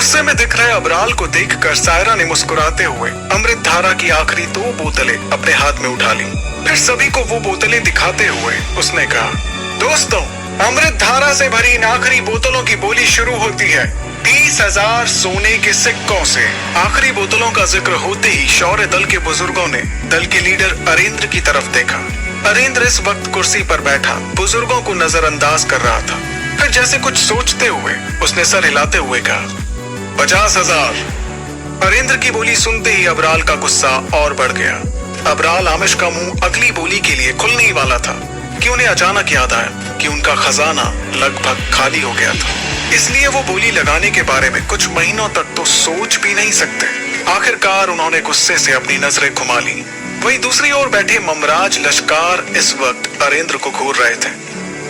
गुस्से में दिख रहे अबराल को देखकर सायरा ने मुस्कुराते हुए अमृत धारा की आखिरी 2 बोतलें अपने हाथ में उठा ली। फिर सभी को वो बोतलें दिखाते हुए उसने कहा, दोस्तों, अमृत धारा से भरी इन आखिरी बोतलों की बोली शुरू होती है 30,000 सोने के सिक्कों से। आखिरी बोतलों का जिक्र होते ही शौर्य दल के बुजुर्गों ने दल के लीडर अरेंद्र की तरफ देखा। अरेंद्र इस वक्त कुर्सी पर बैठा बुजुर्गों को नजरअंदाज कर रहा था। फिर जैसे कुछ सोचते हुए उसने सर हिलाते हुए कहा, 50,000। अरेंद्र की बोली सुनते ही अबराल का गुस्सा और बढ़ गया। अबराल आमिश का मुंह अगली बोली के लिए खुलने ही वाला था कि उन्हें अचानक याद आया कि उनका खजाना लगभग खाली हो गया था। इसलिए वो बोली लगाने के बारे में कुछ महीनों तक तो सोच भी नहीं सकते। आखिरकार उन्होंने गुस्से से अपनी नजरें घुमा ली। वहीं दूसरी ओर बैठे ममराज लश्कार इस वक्त अरेंद्र को घूर रहे थे।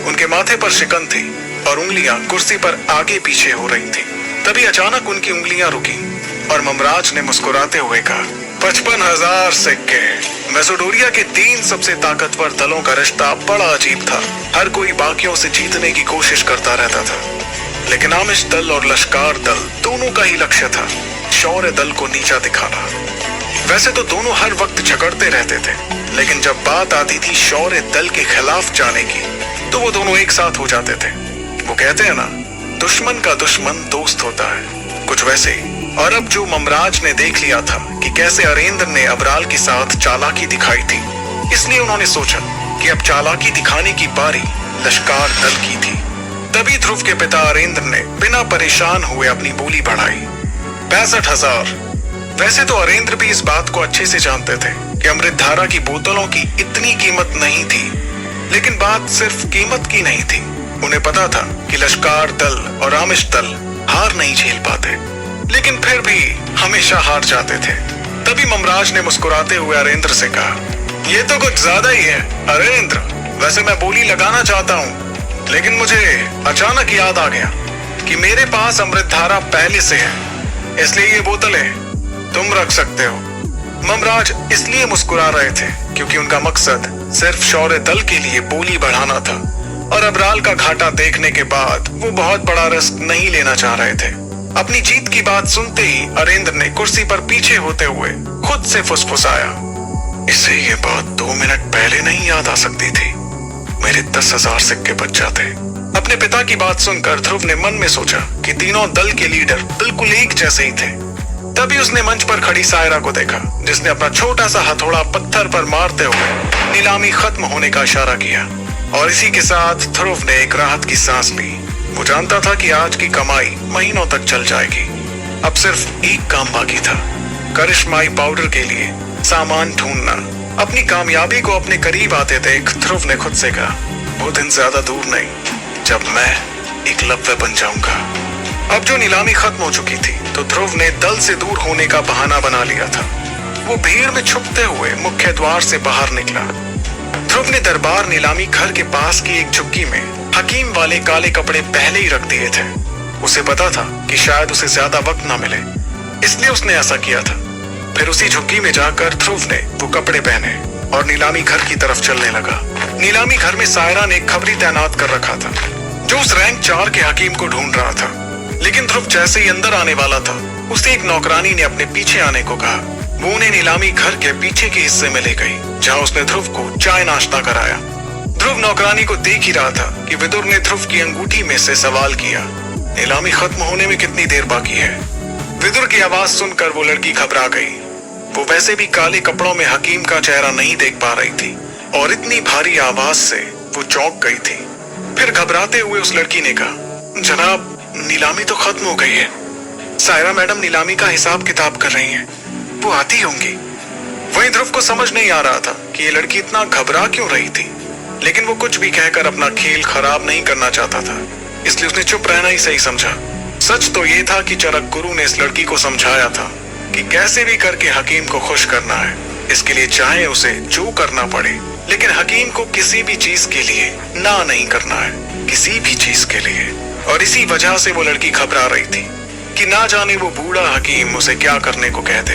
उनके माथे पर शिकन थी और उंगलियां कुर्सी पर आगे पीछे हो रही थी। तभी अचानक उनकी उंगलियां रुकी और ममराज ने मुस्कुराते हुए कहा, 55,000 सिक्के। मेसोडोरिया के 3 सबसे ताकतवर दलों का रिश्ता बड़ा अजीब था। हर कोई बाकियों से जीतने की कोशिश करता रहता था, लेकिन आमिश दल और लश्कार दल दोनों का ही लक्ष्य था शौर्य दल को नीचा दिखाना। वैसे तो दोनों हर वक्त झगड़ते रहते थे, लेकिन जब बात आती थी शौर्य दल के खिलाफ जाने की तो वो दोनों एक साथ हो जाते थे। वो कहते हैं ना, दुश्मन का दुश्मन दोस्त होता है, कुछ वैसे ही। और अब जो ममराज ने देख लिया था कि कैसे अरेंद्र ने अबराल के साथ चालाकी दिखाई थी, इसलिए उन्होंने सोचा कि अब चालाकी दिखाने की बारी लश्कार दल की थी। तभी ध्रुव के पिता अरेंद्र ने बिना परेशान हुए अपनी बोली बढ़ाई, 65,000। वैसे तो अरेंद्र भी इस बात को अच्छे से जानते थे कि अमृत धारा की बोतलों की इतनी कीमत नहीं थी, लेकिन बात सिर्फ कीमत की नहीं थी। उन्हें पता था कि लश्कार दल और आमिश दल हार नहीं झेल पाते, लेकिन फिर भी हमेशा हार जाते थे। तभी ममराज ने मुस्कुराते हुए अरेंद्र से कहा, ये तो कुछ ज्यादा ही है अरेंद्र। वैसे मैं बोली लगाना चाहता हूँ, लेकिन मुझे अचानक याद आ गया कि मेरे पास अमृत धारा पहले से है, इसलिए ये बोतलें तुम रख सकते हो। ममराज इसलिए मुस्कुरा रहे थे क्योंकि उनका मकसद सिर्फ शौर्य दल के लिए बोली बढ़ाना था और अबराल का घाटा देखने के बाद वो बहुत बड़ा रिस्क नहीं लेना चाह रहे थे। अपनी जीत की बात सुनते ही अरेंद्र ने कुर्सी पर पीछे होते हुए खुद से फुसफुसाया, इसे ये बात 2 मिनट पहले नहीं याद आ सकती थी, मेरे 10,000 सिक्के बच जाते। अपने पिता की बात सुनकर ध्रुव ने मन में सोचा कि तीनों दल के लीडर बिल्कुल एक जैसे ही थे। तभी उसने मंच पर खड़ी सायरा को देखा, जिसने अपना छोटा सा हथौड़ा पत्थर पर मारते हुए नीलामी खत्म होने का इशारा किया। और इसी के साथ ध्रुव ने एक राहत की सांस ली। वो जानता था कि आज की कमाई महीनों तक चल जाएगी। अब सिर्फ एक काम बाकी था, करिश्माई पाउडर के लिए सामान ढूंढना। अपनी कामयाबी को अपने करीब आते देख ध्रुव ने खुद से कहा, वो दिन ज्यादा दूर नहीं जब मैं एकलव्य बन जाऊंगा। अब जो नीलामी खत्म हो चुकी थी तो ध्रुव ने दल से दूर होने का बहाना बना लिया था। वो भीड़ में छुपते हुए मुख्य द्वार से बाहर निकला। ध्रुव ने दरबार नीलामी घर के पास की एक झुग्गी में हकीम वाले काले कपड़े पहले ही रख दिए थे। उसे पता था कि शायद उसे ज्यादा वक्त ना मिले, इसलिए उसने ऐसा किया था। फिर उसी झुग्गी में जाकर ध्रुव ने वो कपड़े पहने और नीलामी घर की तरफ चलने लगा। नीलामी घर में सायरा ने एक खबरी तैनात कर रखा था जो उस रैंक 4 के हकीम को ढूंढ रहा था। लेकिन ध्रुव जैसे ही अंदर आने वाला था, उसे एक नौकरानी ने अपने पीछे आने को कहा। वो उन्हें नीलामी घर के पीछे के हिस्से में ले गई, जहाँ उसने ध्रुव को चाय नाश्ता कराया। ध्रुव नौकरानी को देख ही रहा था कि विदुर ने ध्रुव की अंगूठी में से सवाल किया, नीलामी खत्म होने में कितनी देर बाकी है। विदुर की आवाज सुनकर वो लड़की घबरा गई। वो वैसे भी काले कपड़ों में हकीम का चेहरा नहीं देख पा रही थी और इतनी भारी आवाज से वो चौंक गई थी। फिर घबराते हुए उस लड़की ने कहा, जनाब, नीलामी तो खत्म हो गई है। सायरा मैडम नीलामी का हिसाब किताब कर रही हैं, वो आती होंगी। वहीं ध्रुव को समझ नहीं आ रहा था कि ये लड़की इतना घबरा क्यों रही थी, लेकिन वो कुछ भी कहकर अपना खेल खराब नहीं करना चाहता था, इसलिए उसने चुप रहना ही सही समझा। सच तो ये था कि चरक गुरु ने इस लड़की को समझाया था कि कैसे भी करके हकीम को खुश करना है, इसके लिए चाहे उसे जो करना पड़े, लेकिन हकीम को किसी भी चीज के लिए ना नहीं करना है, किसी भी चीज के लिए। और इसी वजह से वो लड़की घबरा रही थी कि ना जाने वो बूढ़ा हकीम उसे क्या करने को कहते।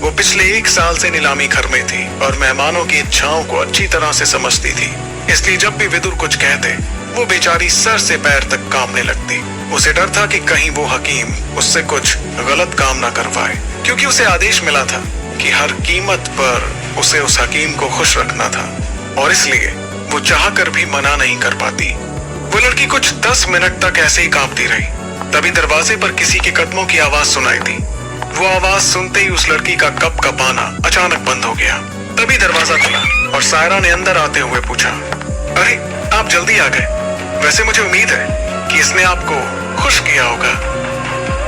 वो पिछले 1 साल से नीलामी घर में थी और मेहमानों की इच्छाओं को अच्छी तरह से समझती थी, इसलिए जब भी विदुर कुछ कहते वो बेचारी सर से पैर तक कांपने लगती। उसे डर था कि कहीं वो हकीम उससे कुछ गलत काम ना करवाए, क्योंकि उसे आदेश मिला था कि हर कीमत पर उसे उस हकीम को खुश रखना था, और इसलिए वो चाहकर भी मना नहीं कर पाती। वो लड़की कुछ 10 मिनट तक ऐसे ही कांपती रही। तभी दरवाजे पर किसी के कदमों की आवाज सुनाई दी। वो आवाज सुनते ही उस लड़की का कप कपाना अचानक बंद हो गया। तभी दरवाजा खुला और सायरा ने अंदर आते हुए पूछा, अरे आप जल्दी आ गए। वैसे मुझे उम्मीद है कि इसने आपको खुश किया होगा।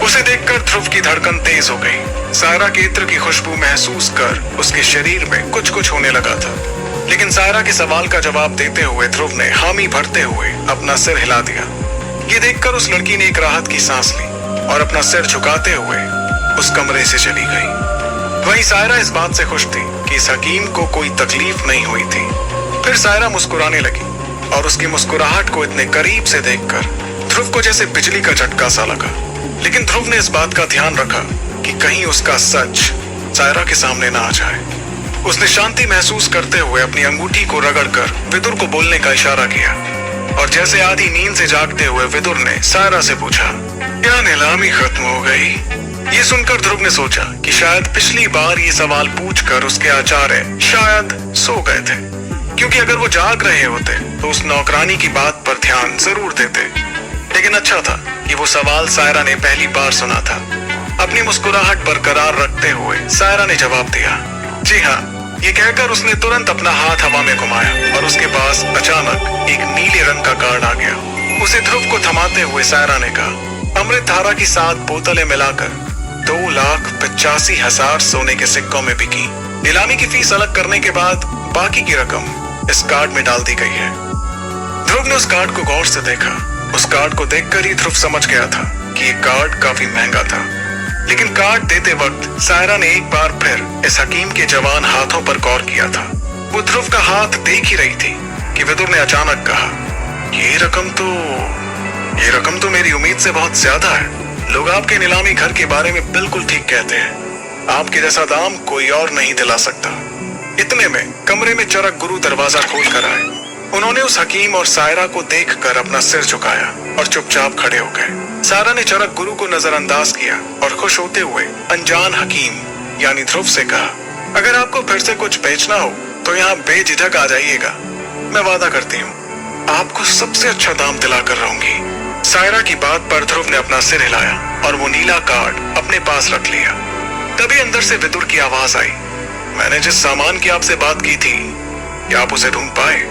उसे देखकर ध्रुव की धड़कन तेज हो गई। सायरा के इत्र की खुशबू महसूस कर उसके शरीर में कुछ कुछ होने लगा था, लेकिन सायरा के सवाल का जवाब देते हुए ध्रुव ने हामी भरते हुए अपना सिर हिला दिया। ये देखकर उस लड़की ने एक राहत की सांस ली और अपना सिर झुकाते हुए उस कमरे से चली गई। वहीं सायरा इस बात से खुश थी कि इस हकीम को कोई तकलीफ नहीं हुई थी। फिर सायरा मुस्कुराने लगी और उसकी मुस्कुराहट को इतने करीब से देखकर ध्रुव को जैसे बिजली का झटका सा लगा। लेकिन ध्रुव ने इस बात का ध्यान रखा कि कहीं उसका सच सायरा के सामने ना आ जाए। उसने शांति महसूस करते हुए अपनी अंगूठी को रगड़कर विदुर को बोलने का इशारा किया, और जैसे आधी नींद से जागते हुए विदुर ने सायरा से पूछा, क्या नीलामी खत्म हो गई? ये सुनकर ध्रुव ने सोचा कि शायद पिछली बार ये सवाल पूछकर उसके आचार्य शायद सो गए थे, क्योंकि अगर वो जाग रहे होते तो उस नौकरानी की बात पर ध्यान जरूर देते। लेकिन अच्छा था कि वो सवाल सायरा ने पहली बार सुना था। अपनी मुस्कुराहट बरकरार रखते हुए सायरा ने जवाब दिया, जी हाँ। ये कहकर उसने तुरंत अपना हाथ हवा में घुमाया और उसके पास अचानक एक नीले रंग का कार्ड आ गया। उसे ध्रुव को थमाते हुए सायरा ने कहा, अमृत धारा की 7 बोतलें मिलाकर 2,85,000 सोने के सिक्कों में बिकी। नीलामी की फीस अलग करने के बाद बाकी की रकम इस कार्ड में डाल दी गई है। ध्रुव ने उस कार्ड को गौर से देखा। उस कार्ड को देखकर ही ध्रुव समझ गया था कि ये कार्ड काफी महंगा था। लेकिन कार्ड देते वक्त सायरा ने एक बार फिर इस हकीम के जवान हाथों पर गौर किया था। वो ध्रुव का हाथ देख ही रही थी कि विदुर ने अचानक कहा, ये रकम तो मेरी उम्मीद से बहुत ज्यादा है। लोग आपके नीलामी घर के बारे में बिल्कुल ठीक कहते हैं। आपके जैसा दाम कोई और नहीं दिला सकता। इतने में कमरे में चरक गुरु दरवाजा खोल कर आए। उन्होंने उस हकीम और सायरा को देखकर अपना सिर झुकाया और चुपचाप खड़े हो गए। सायरा ने चरक गुरु को नजरअंदाज किया और खुश होते हुए अनजान हकीम यानी ध्रुव से कहा, अगर आपको फिर से कुछ बेचना हो तो यहाँ बेझिझक आ जाइएगा। मैं वादा करती हूँ आपको सबसे अच्छा दाम दिलाकर रहूंगी। सायरा की बात पर ध्रुव ने अपना सिर हिलाया और वो नीला कार्ड अपने पास रख लिया। तभी अंदर से विदुर की आवाज आई, मैंने जिस सामान की आपसे बात की थी, क्या आप उसे ढूंढ पाए?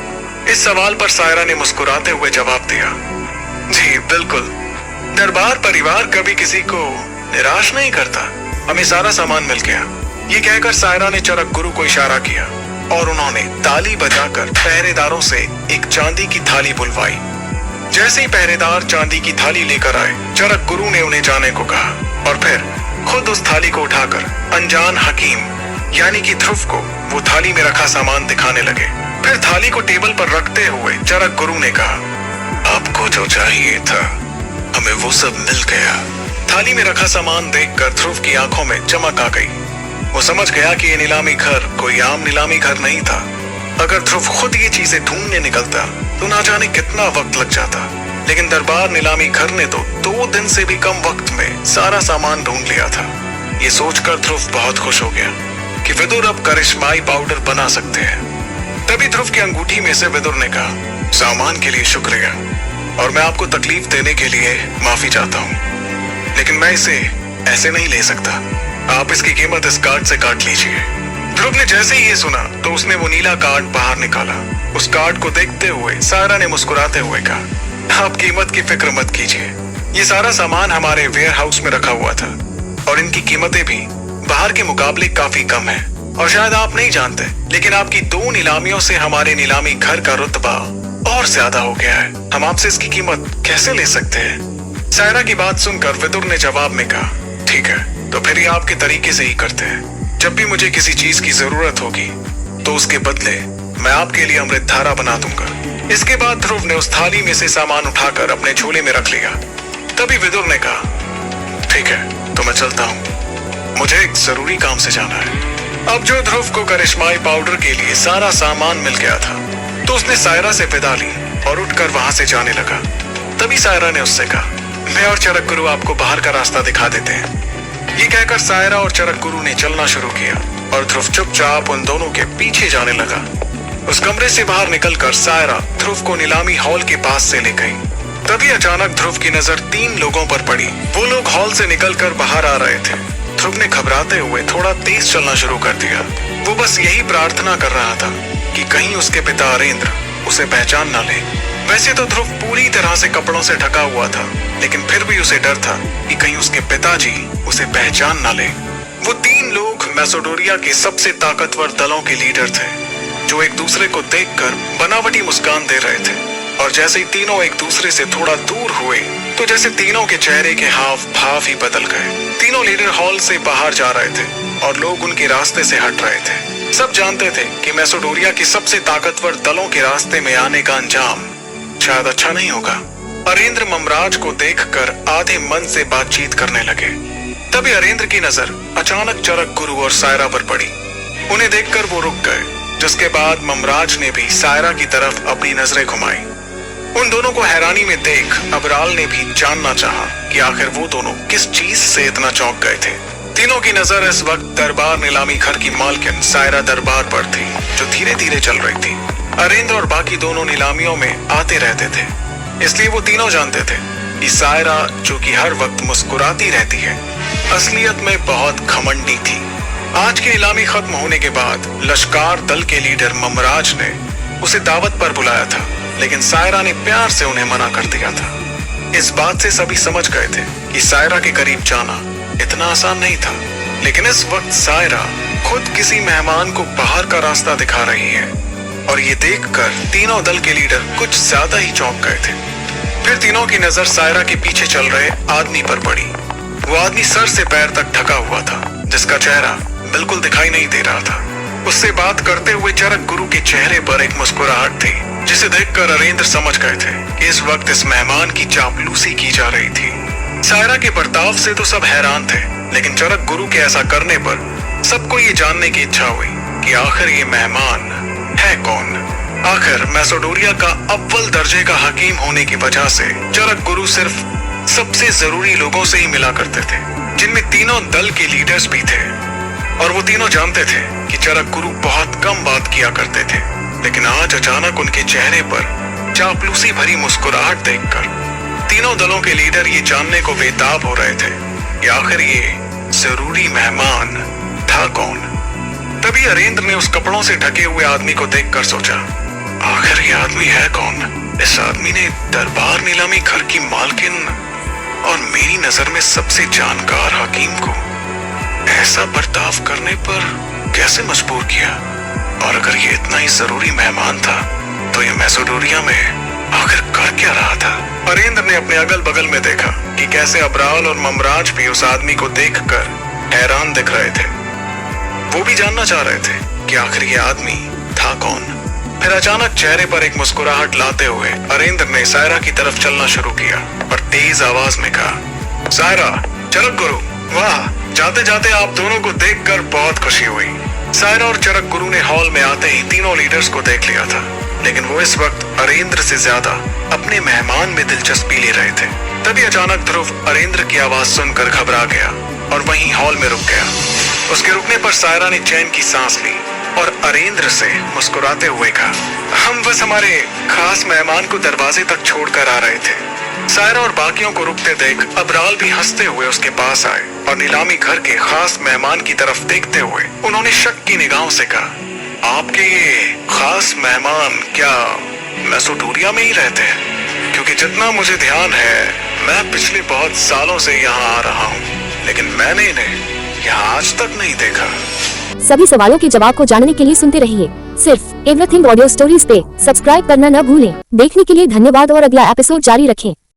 इस सवाल पर सायरा ने मुस्कुराते हुए जवाब दिया, जी बिल्कुल। दरबार परिवार कभी किसी को निराश नहीं करता। हमें सारा सामान मिल गया। ये कहकर सायरा ने चरक गुरु को इशारा किया और उन्होंने ताली बजाकर पहरेदारों से एक चांदी की थाली बुलवाई। जैसे ही पहरेदार चांदी की थाली लेकर आए, चरक गुरु ने उन्हें जाने को कहा और फिर खुद उस थाली को उठाकर अनजान हकीम यानी कि ध्रुव को वो थाली में रखा सामान दिखाने लगे। फिर थाली को टेबल पर रखते हुए चरक गुरु ने कहा, आपको जो चाहिए था हमें वो सब मिल गया। थाली में रखा सामान देखकर ध्रुव की आंखों में चमक आ गई। वो समझ गया कि ये नीलामी घर कोई आम नीलामी घर नहीं था। अगर ध्रुव खुद ये चीजें ढूंढने निकलता तो ना जाने कितना वक्त लग जाता, लेकिन दरबार नीलामी घर ने तो 2 दिन से भी कम वक्त में सारा सामान ढूंढ लिया था। ये सोचकर ध्रुव बहुत खुश हो गया कि विदुर अब करिश्माई पाउडर बना सकते हैं। तभी ध्रुव की अंगूठी में से विदुर ने कहा, सामान के लिए शुक्रिया और मैं आपको तकलीफ देने के लिए माफी चाहता हूँ, लेकिन मैं इसे ऐसे नहीं ले सकता। आप इसकी कीमत इस कार्ड से काट लीजिए। ध्रुव ने जैसे ही ये सुना तो उसने वो नीला कार्ड बाहर निकाला। उस कार्ड को देखते हुए सायरा ने मुस्कुराते हुए कहा, आप कीमत की फिक्र मत कीजिए। ये सारा सामान हमारे वेयर हाउस में रखा हुआ था और इनकी कीमतें भी बाहर के मुकाबले काफी कम है। और शायद आप नहीं जानते, लेकिन आपकी 2 नीलामियों से हमारे नीलामी घर का रुतबा और ज्यादा हो गया है। हम आपसे इसकी कीमत कैसे ले सकते हैं? सायरा की बात सुनकर विदुर ने जवाब में कहा, ठीक है, तो फिर ये आपके तरीके से ही करते हैं। जब भी मुझे किसी चीज की जरूरत होगी तो उसके बदले मैं आपके लिए अमृत धारा बना दूंगा। इसके बाद ध्रुव ने उस थाली में से सामान उठाकर अपने झोले में रख लिया। तभी विदुर ने कहा, ठीक है, तो मैं चलता हूँ, मुझे एक जरूरी काम से जाना है। अब जो ध्रुव को करिश्माई पाउडर के लिए सारा सामान मिल गया था, तो उसने सायरा से विदा ली और उठकर वहां से जाने लगा। तभी सायरा ने उससे कहा, मैं और चरक गुरु आपको बाहर का रास्ता दिखा देते हैं। ये कहकर सायरा और चरक गुरु ने चलना शुरू किया और ध्रुव चुपचाप उन दोनों के पीछे जाने लगा। उस कमरे से बाहर निकलकर सायरा ध्रुव को नीलामी हॉल के पास से ले गई। तभी अचानक ध्रुव की नजर 3 लोगों पर पड़ी। वो लोग हॉल से निकलकर बाहर आ रहे थे। ध्रुव ने घबराते हुए थोड़ा तेज चलना शुरू कर दिया। वो बस यही प्रार्थना कर रहा था कि कहीं उसके पिता अरेंद्र उसे पहचान न ले। वैसे तो ध्रुव पूरी तरह से कपड़ों से ढका हुआ था, लेकिन फिर भी उसे डर था कि कहीं उसके पिताजी उसे पहचान न ले। वो 3 लोग मैसेडोनिया के सबसे ताकतवर दलों के लीडर थे, जो एक दूसरे को देखकर बनावटी मुस्कान दे रहे थे। और जैसे ही तीनों एक दूसरे से थोड़ा दूर हुए तो जैसे तीनों के चेहरे के हाव भाव ही बदल गए। तीनों लीडर हॉल से बाहर जा रहे थे और लोग उनके रास्ते से हट रहे थे। सब जानते थे कि मैसेडोनिया के सबसे ताकतवर दलों के रास्ते में आने का अंजाम शायद अच्छा नहीं होगा। अरेंद्र ममराज को देखकर आधे मन से बातचीत करने लगे। तभी अरेंद्र की नजर अचानक चरक गुरु और सायरा पर पड़ी। उन्हें देखकर वो रुक गए, जिसके बाद ममराज ने भी सायरा की तरफ अपनी नजरें घुमाई। उन दोनों को हैरानी में देख अबराल ने भी जानना चाहा कि आखिर वो दोनों किस चीज से इतना चौंक गए थे। तीनों की नजर इस वक्त दरबार नीलामी घर की मालकिन सायरा दरबार पर थी, जो धीरे धीरे चल रही थी। अरेंद्र और बाकी दोनों नीलामियों में आते रहते थे, इसलिए वो तीनों जानते थे कि सायरा, जो कि हर वक्त मुस्कुराती रहती है, असलियत में बहुत घमंडी थी। आज की नीलामी खत्म होने के बाद लश्कार दल के लीडर ममराज ने उसे दावत पर बुलाया था, लेकिन सायरा ने प्यार से उन्हें मना कर दिया था। इस बात से सभी समझ गए थे कि सायरा के करीब जाना इतना आसान नहीं था। लेकिन इस वक्त सायरा खुद किसी मेहमान को बाहर का रास्ता दिखा रही है, और ये देखकर तीनों दल के लीडर कुछ ज्यादा ही चौंक गए थे। फिर तीनों की नजर सायरा के पीछे चल रहे आदमी पर पड़ी। वो आदमी सर से पैर तक ढका हुआ था, जिसका चेहरा बिल्कुल दिखाई नहीं दे रहा था। उससे बात करते हुए चरक गुरु के चेहरे पर एक मुस्कुराहट थी, जिसे देखकर अरेंद्र समझ गए थे कि इस वक्त इस मेहमान की चापलूसी की जा रही थी। सायरा के बर्ताव से तो सब हैरान थे, लेकिन चरक गुरु के ऐसा करने पर सबको ये जानने की इच्छा हुई कि आखिर ये मेहमान है कौन। आखिर मैसेडोनिया का अव्वल दर्जे का हकीम होने की वजह से चरक गुरु सिर्फ सबसे जरूरी लोगों से ही मिला करते थे, जिनमें तीनों दल के लीडर्स भी थे। और वो तीनों जानते थे कि चरक गुरु बहुत कम बात किया करते थे, लेकिन आज अचानक उनके चेहरे पर चापलूसी भरी मुस्कुराहट देखकर तीनों दलों के लीडर ये जानने को बेताब हो रहे थे कि आखिर ये जरूरी मेहमान था कौन। तभी अरेंद्र ने उस कपड़ों से ढके हुए आदमी को देखकर सोचा, आखिर ये आदमी है कौन। इस आदमी ने दरबार नीलामी घर की मालकिन और मेरी नजर में सबसे जानकार हकीम को ऐसा बर्ताव करने पर कैसे मजबूर किया। और अगर ये इतना ही जरूरी मेहमान था तो ये मैसेडोनिया में आखिर कर क्या रहा था। अरेंद्र ने अपने अगल बगल में देखा कि कैसे अबराल और ममराज भी उस आदमी को देखकर हैरान दिख रहे थे। वो भी जानना चाह रहे थे कि आखिर ये आदमी था कौन। फिर अचानक चेहरे पर एक मुस्कुराहट लाते हुए अरेंद्र ने सायरा की तरफ चलना शुरू किया और तेज आवाज में कहा, सायरा, चरक गुरु, वाह, जाते जाते आप दोनों को देखकर बहुत खुशी हुई। सायरा और चरक गुरु ने हॉल में आते ही तीनों लीडर्स को देख लिया था, लेकिन वो इस वक्त अरेंद्र से ज्यादा अपने मेहमान में दिलचस्पी ले रहे थे। तभी अचानक ध्रुव अरेंद्र की आवाज सुनकर घबरा गया और वहीं हॉल में रुक गया। उसके रुकने पर सायरा ने चैन की सांस ली और अरेंद्र से मुस्कुराते हुए कहा, हम बस हमारे खास मेहमान को दरवाजे तक छोड़कर आ रहे थे। सायरा और बाकियों को रुकते देख अबराल भी हंसते हुए उसके पास आए और नीलामी घर के खास मेहमान की तरफ देखते हुए उन्होंने शक की निगाहों से कहा, आपके ये खास मेहमान क्या मैसेडोनिया में ही रहते हैं? क्योंकि जितना मुझे ध्यान है मैं पिछले बहुत सालों से यहाँ आ रहा हूँ, लेकिन मैंने इन्हें यहाँ आज तक नहीं देखा। सभी सवालों के जवाब को जानने के लिए सुनते रहिए सिर्फ एवरीथिंग ऑडियो स्टोरीज पे। सब्सक्राइब करना न भूलें। देखने के लिए धन्यवाद और अगला एपिसोड जारी रखें।